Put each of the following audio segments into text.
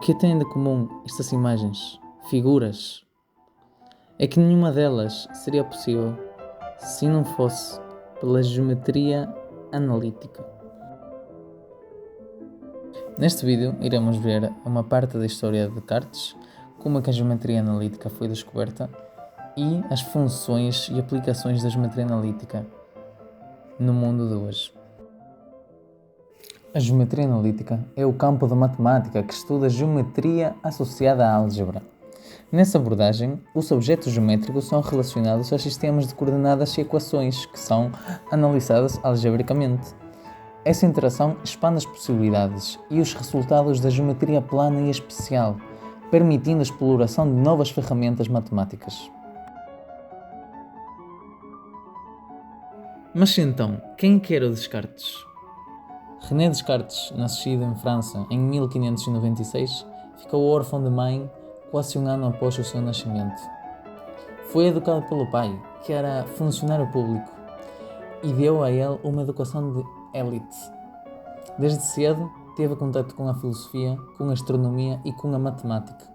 que têm de comum estas imagens, figuras? É que nenhuma delas seria possível se não fosse pela geometria analítica. Neste vídeo iremos ver uma parte da história de Descartes, como é que a geometria analítica foi descoberta e as funções e aplicações da geometria analítica no mundo de hoje. A geometria analítica é o campo da matemática que estuda a geometria associada à álgebra. Nessa abordagem, os objetos geométricos são relacionados aos sistemas de coordenadas e equações que são analisadas algebricamente. Essa interação expande as possibilidades e os resultados da geometria plana e especial, permitindo a exploração de novas ferramentas matemáticas. Mas então, quem era o Descartes? René Descartes, nascido em França em 1596, ficou órfão de mãe quase um ano após o seu nascimento. Foi educado pelo pai, que era funcionário público, e deu a ele uma educação de élite. Desde cedo, teve contato com a filosofia, com a astronomia e com a matemática.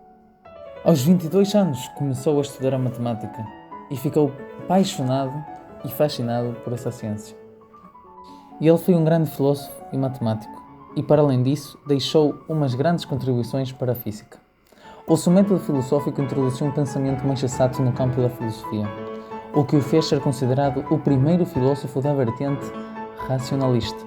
Aos 22 anos, começou a estudar a matemática e ficou apaixonado e fascinado por essa ciência. Ele foi um grande filósofo e matemático, e para além disso, deixou umas grandes contribuições para a física. O seu método filosófico introduziu um pensamento mais exato no campo da filosofia, o que o fez ser considerado o primeiro filósofo da vertente racionalista,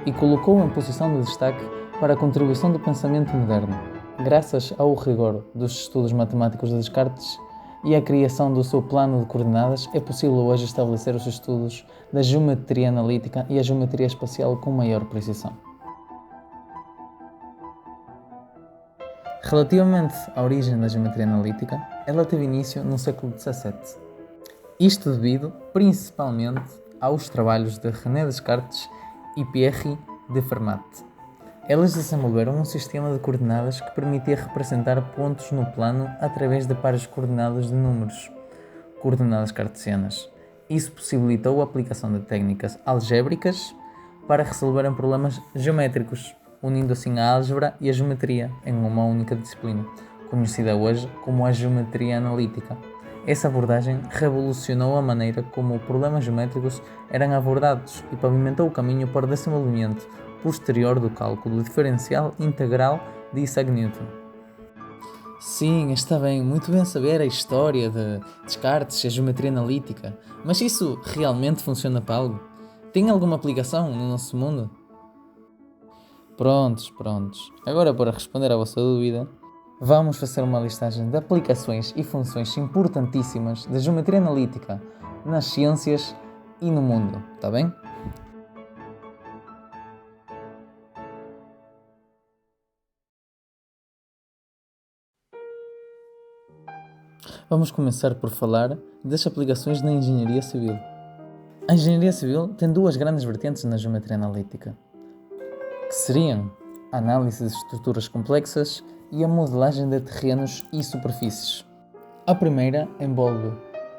e colocou-o em posição de destaque para a contribuição do pensamento moderno. Graças ao rigor dos estudos matemáticos de Descartes e à criação do seu plano de coordenadas, é possível hoje estabelecer os estudos da geometria analítica e a geometria espacial com maior precisão. Relativamente à origem da geometria analítica, ela teve início no século XVII. Isto devido, principalmente, aos trabalhos de René Descartes e Pierre de Fermat. Eles desenvolveram um sistema de coordenadas que permitia representar pontos no plano através de pares coordenados de números, coordenadas cartesianas. Isso possibilitou a aplicação de técnicas algébricas para resolverem problemas geométricos, unindo assim a álgebra e a geometria em uma única disciplina, conhecida hoje como a geometria analítica. Essa abordagem revolucionou a maneira como problemas geométricos eram abordados e pavimentou o caminho para o desenvolvimento posterior do cálculo diferencial integral de Isaac Newton. Sim, está bem, muito bem saber a história de Descartes e a geometria analítica, mas isso realmente funciona para algo? Tem alguma aplicação no nosso mundo? Prontos. Agora, para responder à vossa dúvida, vamos fazer uma listagem de aplicações e funções importantíssimas da geometria analítica nas ciências e no mundo, está bem? Vamos começar por falar das aplicações na engenharia civil. A engenharia civil tem duas grandes vertentes na geometria analítica, que seriam a análise de estruturas complexas e a modelagem de terrenos e superfícies. A primeira envolve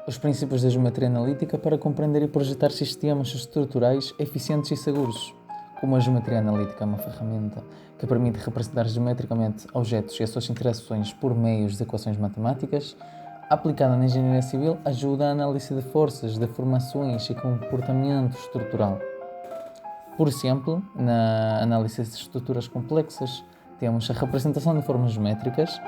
os princípios da geometria analítica para compreender e projetar sistemas estruturais eficientes e seguros. Como a geometria analítica é uma ferramenta que permite representar geometricamente objetos e as suas interações por meios de equações matemáticas, aplicada na engenharia civil ajuda a análise de forças, deformações e comportamento estrutural. Por exemplo, na análise de estruturas complexas, temos a representação de formas geométricas,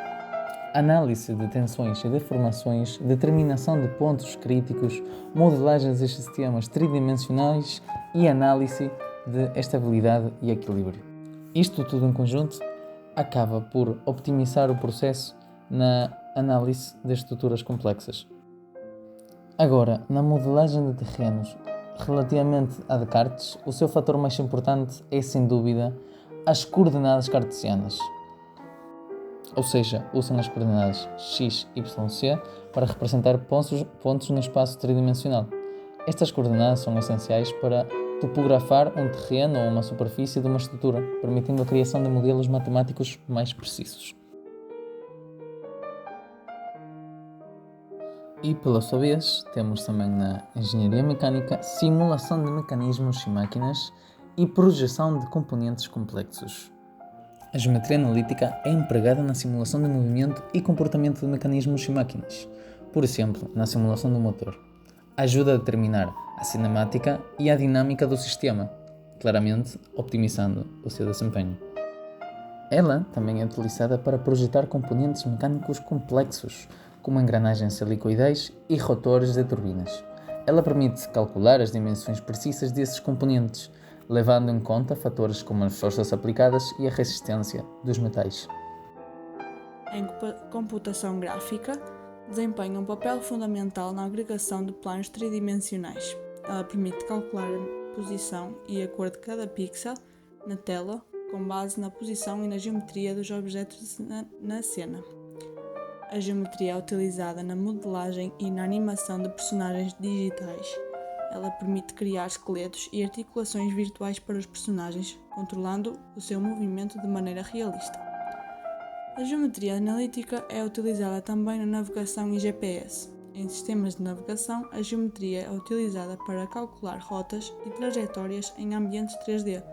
análise de tensões e deformações, determinação de pontos críticos, modelagem de sistemas tridimensionais e análise de estabilidade e equilíbrio. Isto tudo em conjunto acaba por optimizar o processo na análise de estruturas complexas. Agora, na modelagem de terrenos, relativamente a Descartes, o seu fator mais importante é, sem dúvida, as coordenadas cartesianas. Ou seja, usam as coordenadas x, y, c para representar pontos no espaço tridimensional. Estas coordenadas são essenciais para topografar um terreno ou uma superfície de uma estrutura, permitindo a criação de modelos matemáticos mais precisos. E, pela sua vez, temos também na engenharia mecânica simulação de mecanismos e máquinas e projeção de componentes complexos. A geometria analítica é empregada na simulação de movimento e comportamento de mecanismos e máquinas. Por exemplo, na simulação do motor. Ajuda a determinar a cinemática e a dinâmica do sistema, claramente optimizando o seu desempenho. Ela também é utilizada para projetar componentes mecânicos complexos, como engrenagens helicoidais e rotores de turbinas. Ela permite calcular as dimensões precisas desses componentes, levando em conta fatores como as forças aplicadas e a resistência dos metais. Em computação gráfica, desempenha um papel fundamental na agregação de planos tridimensionais. Ela permite calcular a posição e a cor de cada pixel na tela com base na posição e na geometria dos objetos na cena. A geometria é utilizada na modelagem e na animação de personagens digitais. Ela permite criar esqueletos e articulações virtuais para os personagens, controlando o seu movimento de maneira realista. A geometria analítica é utilizada também na navegação e GPS. Em sistemas de navegação, a geometria é utilizada para calcular rotas e trajetórias em ambientes 3D,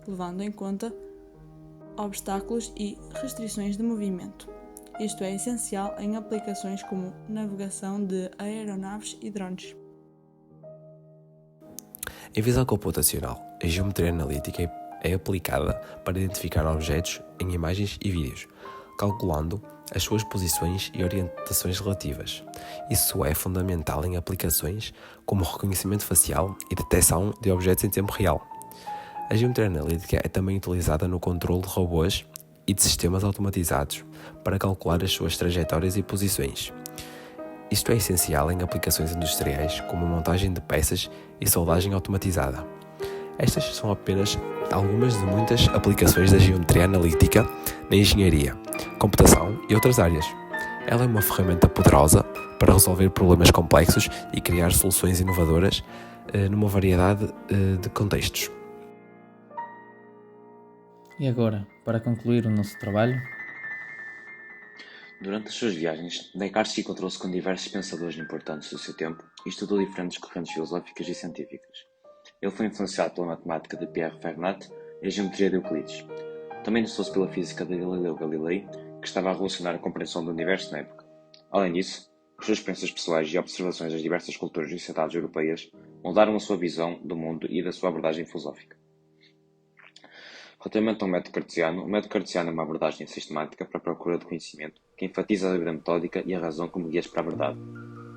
levando em conta obstáculos e restrições de movimento. Isto é essencial em aplicações como navegação de aeronaves e drones. Em visão computacional, a geometria analítica é aplicada para identificar objetos em imagens e vídeos, calculando as suas posições e orientações relativas. Isso é fundamental em aplicações como reconhecimento facial e detecção de objetos em tempo real. A geometria analítica é também utilizada no controle de robôs e de sistemas automatizados para calcular as suas trajetórias e posições. Isto é essencial em aplicações industriais como a montagem de peças e soldagem automatizada. Estas são apenas algumas de muitas aplicações da geometria analítica na engenharia, computação e outras áreas. Ela é uma ferramenta poderosa para resolver problemas complexos e criar soluções inovadoras numa variedade de contextos. E agora, para concluir o nosso trabalho, Durante as suas viagens, Descartes encontrou-se com diversos pensadores importantes do seu tempo e estudou diferentes correntes filosóficas e científicas. Ele foi influenciado pela matemática de Pierre Fermat e a geometria de Euclides. Também interessou-se pela física de Galileu Galilei, que estava a relacionar a compreensão do universo na época. Além disso, as suas experiências pessoais e observações das diversas culturas e sociedades europeias moldaram a sua visão do mundo e da sua abordagem filosófica. Relativamente ao método cartesiano, o método cartesiano é uma abordagem sistemática para a procura de conhecimento que enfatiza a vida metódica e a razão como guias para a verdade.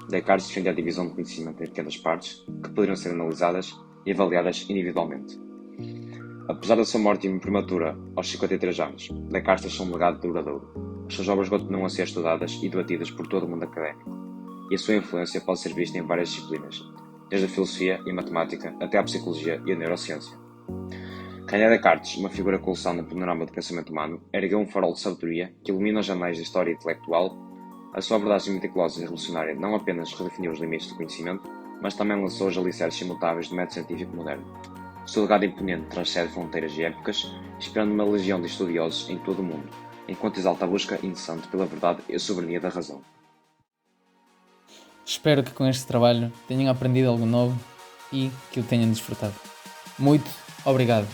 Descartes defendia a divisão do conhecimento em pequenas partes que poderiam ser analisadas e avaliadas individualmente. Apesar da sua morte prematura aos 53 anos, Descartes deixou um legado duradouro. As suas obras continuam a ser estudadas e debatidas por todo o mundo académico, e a sua influência pode ser vista em várias disciplinas, desde a filosofia e a matemática até a psicologia e a neurociência. René Descartes, uma figura colossal no panorama do pensamento humano, ergueu um farol de sabedoria que ilumina os anais da história intelectual. A sua abordagem meticulosa e revolucionária não apenas redefiniu os limites do conhecimento, mas também lançou os alicerces imutáveis do método científico moderno. O seu legado imponente transcende fronteiras e épocas, inspirando uma legião de estudiosos em todo o mundo, enquanto exalta a busca incessante pela verdade e a soberania da razão. espero que com este trabalho tenham aprendido algo novo e que o tenham desfrutado. Muito obrigado!